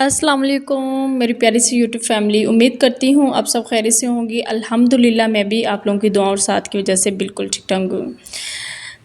अस्सलाम वालेकुम मेरी प्यारी सी यूट्यूब फैमिली। उम्मीद करती हूँ आप सब खैरियत से होंगी। अल्हम्दुलिल्लाह मैं भी आप लोगों की दुआ और साथ की वजह से बिल्कुल ठीक ठाक हूँ।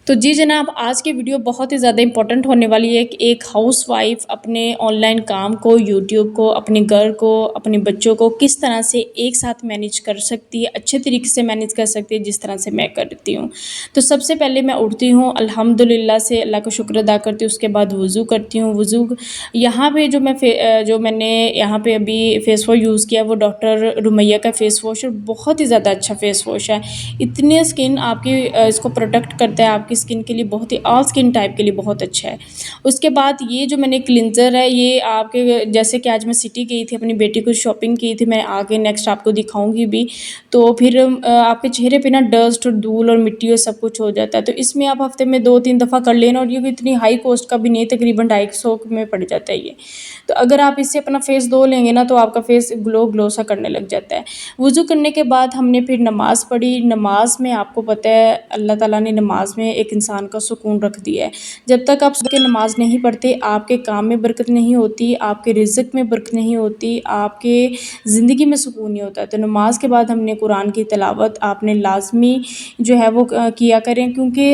तो जी जनाब, आज की वीडियो बहुत ही ज़्यादा इंपॉर्टेंट होने वाली है कि एक हाउसवाइफ अपने ऑनलाइन काम को, यूट्यूब को, अपने घर को, अपने बच्चों को किस तरह से एक साथ मैनेज कर सकती है, अच्छे तरीके से मैनेज कर सकती है जिस तरह से मैं करती हूँ। तो सबसे पहले मैं उठती हूँ, अल्हम्दुलिल्लाह से अल्लाह का शुक्र अदा करती हूँ। उसके बाद वज़ू करती हूँ। वज़ू यहाँ पे जो मैंने यहाँ पे अभी फ़ेस वॉश यूज़ किया वो डॉक्टर रुमैया का फ़ेस वॉश है। बहुत ही ज़्यादा अच्छा फ़ेस वॉश है। इतने स्किन आपकी इसको प्रोटेक्ट करता है, आपकी स्किन के लिए बहुत ही, ऑल स्किन टाइप के लिए बहुत अच्छा है। उसके बाद ये जो मैंने क्लिनज़र है, ये आपके जैसे कि आज मैं सिटी गई थी, अपनी बेटी को शॉपिंग की थी, मैं आगे नेक्स्ट आपको दिखाऊंगी भी। तो फिर आपके चेहरे पे ना डस्ट और धूल और मिट्टी और सब कुछ हो जाता है। तो इसमें आप हफ्ते में 2-3 दफ़ा कर लेना, और ये इतनी हाई कॉस्ट का भी नहीं, तकरीबन 250 में पड़ जाता है ये। तो अगर आप इससे अपना फेस धो लेंगे ना तो आपका फेस ग्लो ग्लो सा करने लग जाता है। वज़ू करने के बाद हमने फिर नमाज़ पढ़ी। नमाज में आपको पता है अल्लाह ताला ने नमाज में एक इंसान का सुकून रख दिया है। जब तक आप सुबह नमाज नहीं पढ़ते, आपके काम में बरकत नहीं होती, आपके रिज़्क में बरकत नहीं होती, आपके ज़िंदगी में सुकून नहीं होता। तो नमाज के बाद हमने कुरान की तिलावत आपने लाज़मी जो है वो किया करें, क्योंकि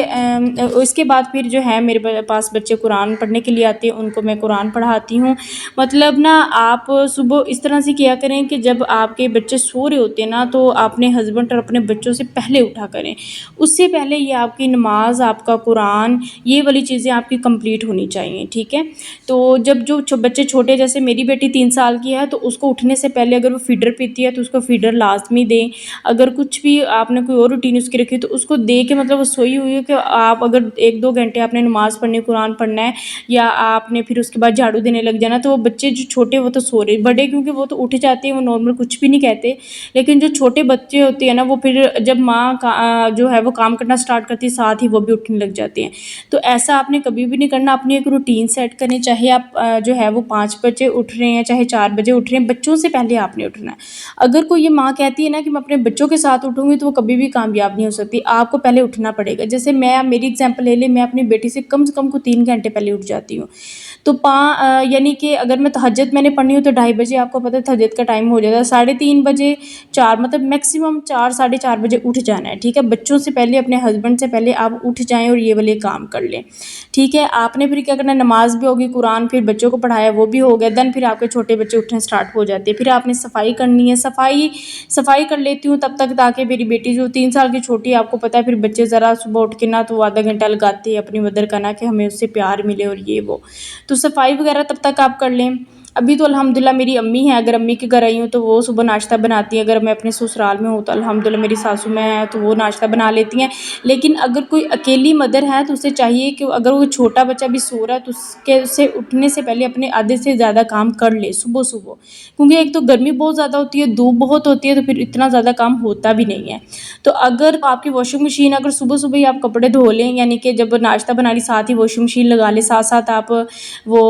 इसके बाद फिर जो है मेरे पास बच्चे कुरान पढ़ने के लिए आते हैं, उनको मैं कुरान पढ़ाती हूँ। मतलब ना आप सुबह इस तरह से किया करें कि जब आपके बच्चे सो रहे होते हैं ना, तो अपने हस्बैंड और अपने बच्चों से पहले उठा करें। उससे पहले ये आपकी नमाज, आपका कुरान, ये वाली चीज़ें आपकी कंप्लीट होनी चाहिए, ठीक है। तो जब बच्चे छोटे, जैसे मेरी बेटी 3 साल की है, तो उसको उठने से पहले अगर वो फीडर पीती है तो उसको फीडर लाजमी दें। अगर कुछ भी आपने कोई और रूटीन उसकी रखी तो उसको दे के, मतलब वो सोई हुई है कि आप अगर 1-2 घंटे आपने नमाज़ पढ़नी, कुरान पढ़ना है, या आपने फिर उसके बाद झाड़ू देने लग जाना, तो वो बच्चे जो छोटे वो तो सो रहे, बड़े क्योंकि वो तो उठ जाते हैं, वो नॉर्मल कुछ भी नहीं कहते। लेकिन जो छोटे बच्चे होते हैं ना, वो फिर जब माँ का जो है वो काम करना स्टार्ट करती है, साथ ही वो भी उठने लग जाते हैं। तो ऐसा आपने कभी भी नहीं करना। अपनी एक रूटीन सेट करें, चाहे आप जो है वो 5 बजे उठ रहे हैं, चाहे 4 बजे उठ रहे हैं, बच्चों से पहले आपने उठना है। अगर कोई ये माँ कहती है ना कि मैं अपने बच्चों के साथ उठूँगी, तो वो कभी भी कामयाब नहीं हो सकती। आपको पहले उठना पड़ेगा। जैसे मेरी एग्जाम्पल ले लें, मैं अपनी बेटी से कम को 3 घंटे पहले उठ जाती हूँ। तो यानी कि अगर मैं तहज्जुद मैंने पढ़नी हो तो 2:30 बजे, आपको पता है तहज्जुद का टाइम हो जाता है। 3:30 बजे, 4, मतलब मैक्सिमम 4 साढ़े 4 बजे उठ जाना है, ठीक है। बच्चों से पहले, अपने हस्बैंड से पहले आप उठ जाएँ और ये वाले काम कर लें, ठीक है। आपने फिर क्या करना है, नमाज भी होगी, कुरान फिर बच्चों को पढ़ाया वो भी हो गया, देन फिर आपके छोटे बच्चे उठने स्टार्ट हो जाते हैं। फिर आपने सफाई करनी है। सफाई कर लेती हूँ तब तक, ताकि मेरी बेटी जो 3 साल की छोटी है, आपको पता है फिर बच्चे ज़रा सुबह उठ के ना तो वो आधा घंटा लगाते हैं अपनी मदर का ना, कि हमें उससे प्यार मिले और ये वो। तो सफाई वगैरह तब तक आप कर लें। अभी तो अल्हम्दुलिल्लाह मेरी अम्मी है, अगर अम्मी के घर आई हूँ तो वो सुबह नाश्ता बनाती हैं। अगर मैं अपने ससुराल में हूँ तो अल्हम्दुलिल्लाह मेरी सासू माँ है तो वो नाश्ता बना लेती हैं। लेकिन अगर कोई अकेली मदर है तो उसे चाहिए कि अगर वो छोटा बच्चा भी सो रहा है तो उससे उठने से पहले अपने आधे से ज़्यादा काम कर ले सुबह सुबह, क्योंकि एक तो गर्मी बहुत ज़्यादा होती है, धूप बहुत होती है, तो फिर इतना ज़्यादा काम होता भी नहीं है। तो अगर आपकी वॉशिंग मशीन, अगर सुबह सुबह ही आप कपड़े धो लें, यानी कि जब नाश्ता बना ली साथ ही वॉशिंग मशीन लगा लें, साथ साथ आप वो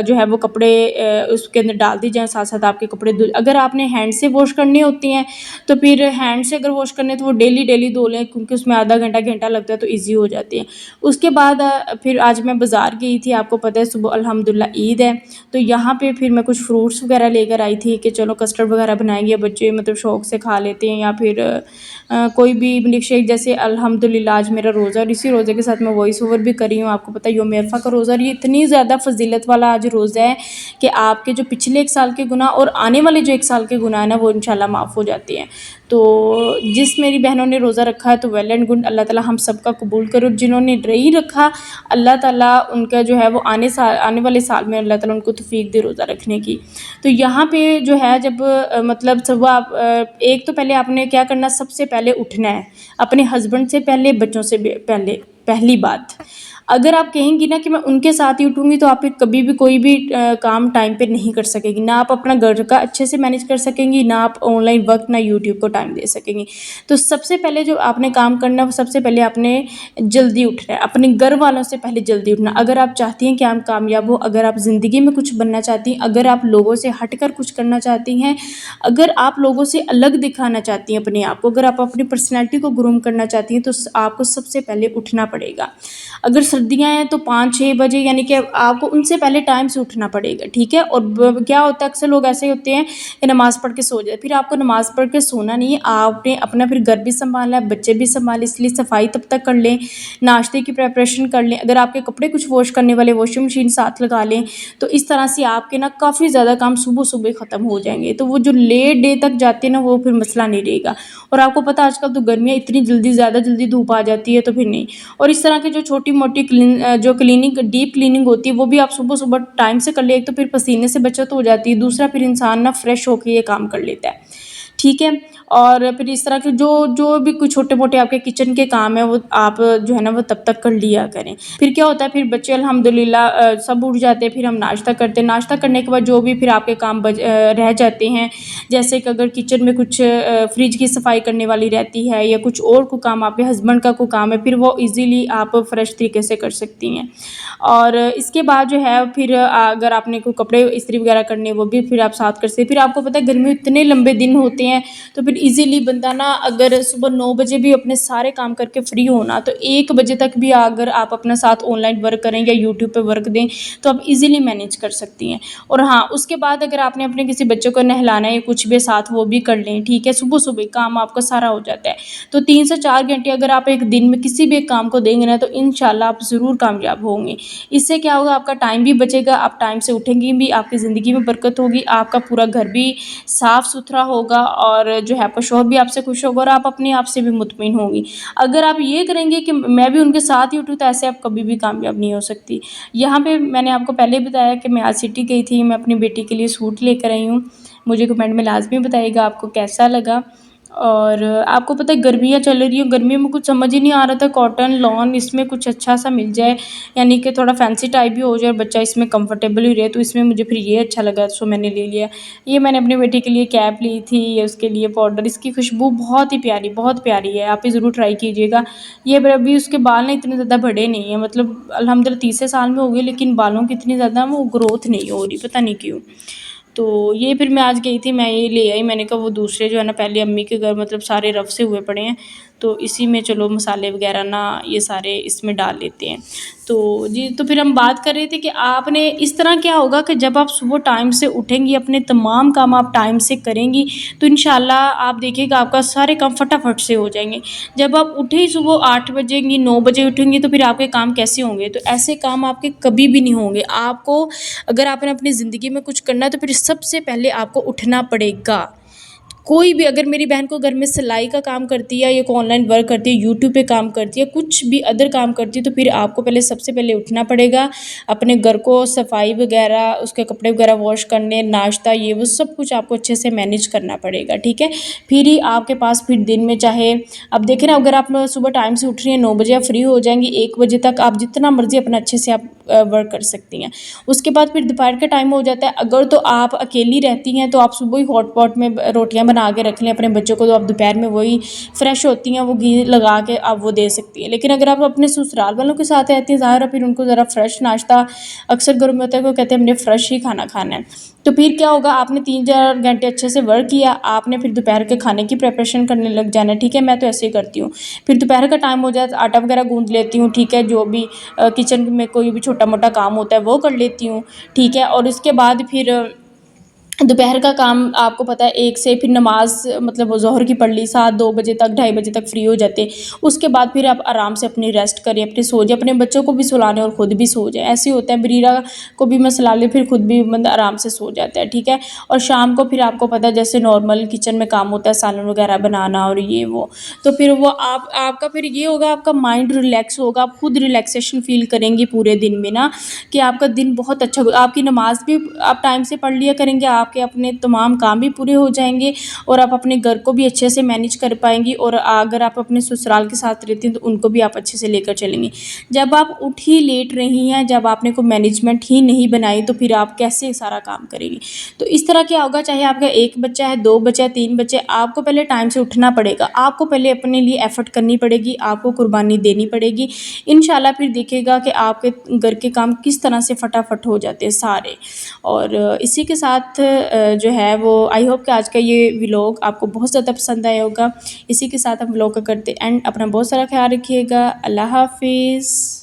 जो है वो कपड़े उसके अंदर डाल दी जाए, साथ साथ आपके कपड़े धुल। अगर आपने हैंड से वॉश करनी होती हैं तो फिर हैंड से अगर वॉश करने तो वो डेली धो लें, क्योंकि उसमें आधा घंटा लगता है, तो ईजी हो जाती है। उसके बाद फिर आज मैं बाज़ार गई थी, आपको पता है सुबह अल्हम्दुलिल्लाह ईद है, तो यहाँ पे फिर मैं कुछ फ्रूट्स वगैरह लेकर आई थी कि चलो कस्टर्ड वगैरह बनाएंगे, बच्चे मतलब शौक से खा लेते हैं, या फिर कोई भी मिल्क शेक। जैसे अल्हम्दुलिल्लाह आज मेरा रोज़ा, और इसी रोज़े के साथ मैं वॉइस ओवर भी कर रही हूँ। आपको पता है यौम अरफा का रोज़ा, और ये इतनी ज़्यादा फजीलत वाला आज रोज़ा है कि आपके जो पिछले 1 साल के गुनाह और आने वाले जो 1 साल के गुनाह है ना, वो इंशाल्लाह माफ़ हो जाते हैं। तो जिस मेरी बहनों ने रोज़ा रखा है तो वेल एंड गुड, अल्लाह ताला हम सबका कबूल करो। जिन्होंने नहीं रखा, अल्लाह ताला उनका जो है वो आने वाले साल में अल्लाह ताला उनको तौफीक दे रोज़ा रखने की। तो यहाँ पे जो है जब मतलब सुबह आप एक तो पहले आपने क्या करना, सबसे पहले उठना है अपने हस्बैंड से पहले, बच्चों से पहले। पहली बात, अगर आप कहेंगी ना कि मैं उनके साथ ही उठूँगी, तो आप कभी भी कोई भी काम टाइम पे नहीं कर सकेंगी। ना आप अपना घर का अच्छे से मैनेज कर सकेंगी, ना आप ऑनलाइन वर्क, ना यूट्यूब को टाइम दे सकेंगी। तो सबसे पहले जो आपने काम करना है, वो सबसे पहले आपने जल्दी उठना है, अपने घर वालों से पहले जल्दी उठना। अगर आप चाहती हैं कि आप कामयाब हो, अगर आप ज़िंदगी में कुछ बनना चाहती हैं, अगर आप लोगों से हट कर कुछ करना चाहती हैं, अगर आप लोगों से अलग दिखाना चाहती हैं अपने आप को, अगर आप अपनी पर्सनैलिटी को ग्रूम करना चाहती हैं, तो आपको सबसे पहले उठना पड़ेगा। अगर सर्दियाँ हैं तो 5-6 बजे, यानी कि आपको उनसे पहले टाइम से उठना पड़ेगा, ठीक है। और क्या होता है, अक्सर लोग ऐसे होते हैं कि नमाज़ पढ़ के सो जाए, फिर आपको नमाज़ पढ़ के सोना नहीं है, आपने अपना फिर घर भी संभालना है, बच्चे भी संभाले, इसलिए सफाई तब तक कर लें, नाश्ते की प्रिपरेशन कर लें, अगर आपके कपड़े कुछ वॉश करने वाले वॉशिंग मशीन साथ लगा लें, तो इस तरह से आपके ना काफ़ी ज़्यादा काम सुबह सुबह ख़त्म हो जाएंगे। तो वो जो लेट डे तक जाते हैं ना, वो फिर मसला नहीं रहेगा। और आपको पता है आजकल तो गर्मियाँ इतनी जल्दी, ज़्यादा जल्दी धूप आ जाती है, तो फिर नहीं। और इस तरह की जो छोटी मोटी जो क्लीनिंग, डीप क्लीनिंग होती है, वो भी आप सुबह सुबह टाइम से कर ले। एक तो फिर पसीने से बचत हो जाती है, दूसरा फिर इंसान ना फ्रेश होकर ये काम कर लेता है, ठीक है। और फिर इस तरह के जो जो भी कुछ छोटे मोटे आपके किचन के काम है, वो आप जो है ना वो तब तक कर लिया करें। फिर क्या होता है, फिर बच्चे अल्हम्दुलिल्लाह सब उठ जाते हैं, फिर हम नाश्ता करते हैं। नाश्ता करने के बाद जो भी फिर आपके काम रह जाते हैं, जैसे कि अगर किचन में कुछ फ्रिज की सफाई करने वाली रहती है, या कुछ और को काम, आपके हस्बैंड का कोई काम है, फिर वो ईज़िली आप फ्रेश तरीके से कर सकती हैं। और इसके बाद जो है फिर अगर आपने कोई कपड़े इस्त्री वगैरह करने, वो भी फिर आप साथ कर सकते हैं। फिर आपको पता है गर्मी में इतने लंबे दिन होते हैं, तो फिर इजीली बंदा ना, अगर सुबह 9 बजे भी अपने सारे काम करके फ्री होना, तो 1 बजे तक भी अगर आप अपना साथ ऑनलाइन वर्क करें या यूट्यूब पे वर्क दें, तो आप इजीली मैनेज कर सकती हैं। और हाँ, उसके बाद अगर आपने अपने किसी बच्चे को नहलाना है, कुछ भी साथ वो भी कर लें, ठीक है। सुबह सुबह काम आपका सारा हो जाता है। तो 3 से 4 घंटे अगर आप एक दिन में किसी भी एक काम को देंगे ना, तो इंशाल्लाह आप ज़रूर कामयाब होंगे। इससे क्या होगा, आपका टाइम भी बचेगा, आप टाइम से उठेंगी भी, आपकी ज़िंदगी में बरकत होगी, आपका पूरा घर भी साफ़ सुथरा होगा, और जो है आपका शौहर भी आपसे खुश होगा, और आप अपने आप से भी मुतमिन होंगी। अगर आप ये करेंगे कि मैं भी उनके साथ ही उठूँ, तो ऐसे आप कभी भी कामयाब नहीं हो सकती। यहाँ पे मैंने आपको पहले बताया कि मैं आज सिटी गई थी, मैं अपनी बेटी के लिए सूट लेकर आई हूँ। मुझे कमेंट में लाजमी बताइएगा आपको कैसा लगा। और आपको पता है गर्मियाँ चल रही हैं, गर्मियों में कुछ समझ ही नहीं आ रहा था, कॉटन लॉन इसमें कुछ अच्छा सा मिल जाए, यानी कि थोड़ा फैंसी टाइप भी हो जाए, बच्चा इसमें कंफर्टेबल ही रहे, तो इसमें मुझे फिर ये अच्छा लगा, सो मैंने ले लिया। ये मैंने अपनी बेटी के लिए कैप ली थी, ये उसके लिए पाउडर, इसकी खुशबू बहुत ही प्यारी, बहुत प्यारी है, आप भी ज़रूर ट्राई कीजिएगा। ये अभी उसके बाल ना इतने ज़्यादा बड़े नहीं हैं, मतलब अल्हम्दुलिल्लाह तीसरे साल में हो गए, लेकिन बालों की इतनी ज़्यादा वो ग्रोथ नहीं हो रही, पता नहीं क्यों। तो ये फिर मैं आज गई थी, मैं ये ले आई। मैंने कहा वो दूसरे जो है ना, पहले अम्मी के घर मतलब सारे रफ से हुए पड़े हैं, तो इसी में चलो मसाले वगैरह ना ये सारे इसमें डाल लेते हैं। तो जी, तो फिर हम बात कर रहे थे कि आपने इस तरह क्या होगा कि जब आप सुबह टाइम से उठेंगी, अपने तमाम काम आप टाइम से करेंगी, तो इंशाल्लाह आप देखिएगा आपका सारे काम फटाफट से हो जाएंगे। जब आप उठे ही सुबह 8 बजेंगी, 9 बजे उठेंगी, तो फिर आपके काम कैसे होंगे? तो ऐसे काम आपके कभी भी नहीं होंगे। आपको अगर आपने अपनी ज़िंदगी में कुछ करना है, तो फिर सबसे पहले आपको उठना पड़ेगा। कोई भी, अगर मेरी बहन को घर में सिलाई का काम करती है, या कोई ऑनलाइन वर्क करती है, यूट्यूब पे काम करती है, कुछ भी अदर काम करती है, तो फिर आपको पहले सबसे पहले उठना पड़ेगा। अपने घर को सफाई वगैरह, उसके कपड़े वगैरह वॉश करने, नाश्ता, ये वो सब कुछ आपको अच्छे से मैनेज करना पड़ेगा, ठीक है। फिर ही आपके पास फिर दिन में, चाहे अब देखें ना, अगर आप सुबह टाइम से उठ रही हैं 9 बजे, आप फ्री हो जाएंगी 1 बजे तक, आप जितना मर्जी अपना अच्छे से आप वर्क कर सकती हैं। उसके बाद फिर दोपहर का टाइम हो जाता है। अगर तो आप अकेली रहती हैं, तो आप सुबह ही हॉट पॉट में रोटियां बना के रख लें अपने बच्चों को, तो आप दोपहर में वही फ्रेश होती हैं, वो घी लगा के आप वो दे सकती हैं। लेकिन अगर आप अपने ससुराल वालों के साथ रहती हैं, ज़ाहिर है फिर उनको ज़रा फ्रेश नाश्ता, अक्सर घरों में होता है, वो कहते हैं हमने फ्रेश ही खाना खाना है। तो फिर क्या होगा, आपने 3-4 घंटे अच्छे से वर्क किया, आपने फिर दोपहर के खाने की प्रिपरेशन करने लग जाना है, ठीक है। मैं तो ऐसे ही करती हूँ। फिर दोपहर का टाइम हो जाए तो आटा वगैरह गूंद लेती हूँ, ठीक है। जो भी किचन में कोई भी छोटा मोटा काम होता है वो कर लेती हूँ, ठीक है। और उसके बाद फिर दोपहर का काम आपको पता है 1 से, फिर नमाज मतलब वो ज़ोहर की पढ़ ली, 7-2 बजे तक, 2:30 बजे तक फ्री हो जाते। उसके बाद फिर आप आराम से अपनी रेस्ट करें, अपने सो जाए, अपने बच्चों को भी सुला लें और ख़ुद भी सो जाए। ऐसे होता है, बरीरा को भी मैं सुला लें, फिर खुद भी बंदा आराम से सो जाता है, ठीक है। और शाम को फिर आपको पता है जैसे नॉर्मल किचन में काम होता है, सालन वगैरह बनाना और ये वो, तो फिर वो आपका फिर ये होगा, आपका माइंड रिलैक्स होगा, आप खुद रिलैक्सेशन फ़ील करेंगी पूरे दिन में ना, कि आपका दिन बहुत अच्छा, आपकी नमाज़ भी आप टाइम से पढ़ लिया करेंगे, आपके अपने तमाम काम भी पूरे हो जाएंगे, और आप अपने घर को भी अच्छे से मैनेज कर पाएंगी। और अगर आप अपने ससुराल के साथ रहती हैं, तो उनको भी आप अच्छे से लेकर चलेंगी। जब आप उठ ही लेट रही हैं, जब आपने कोई मैनेजमेंट ही नहीं बनाई, तो फिर आप कैसे सारा काम करेंगी? तो इस तरह क्या होगा, चाहे आपका 1 बच्चा है, 2 बच्चा है, 3 बच्चे, आपको पहले टाइम से उठना पड़ेगा, आपको पहले अपने लिए एफर्ट करनी पड़ेगी, आपको कुर्बानी देनी पड़ेगी। इंशाल्लाह फिर देखिएगा कि आपके घर के काम किस तरह से फटाफट हो जाते हैं सारे। और इसी के साथ जो है वो, आई होप कि आज का ये व्लॉग आपको बहुत ज़्यादा पसंद आया होगा। इसी के साथ हम व्लॉग का करते एंड। अपना बहुत सारा ख्याल रखिएगा। अल्लाह हाफिज़।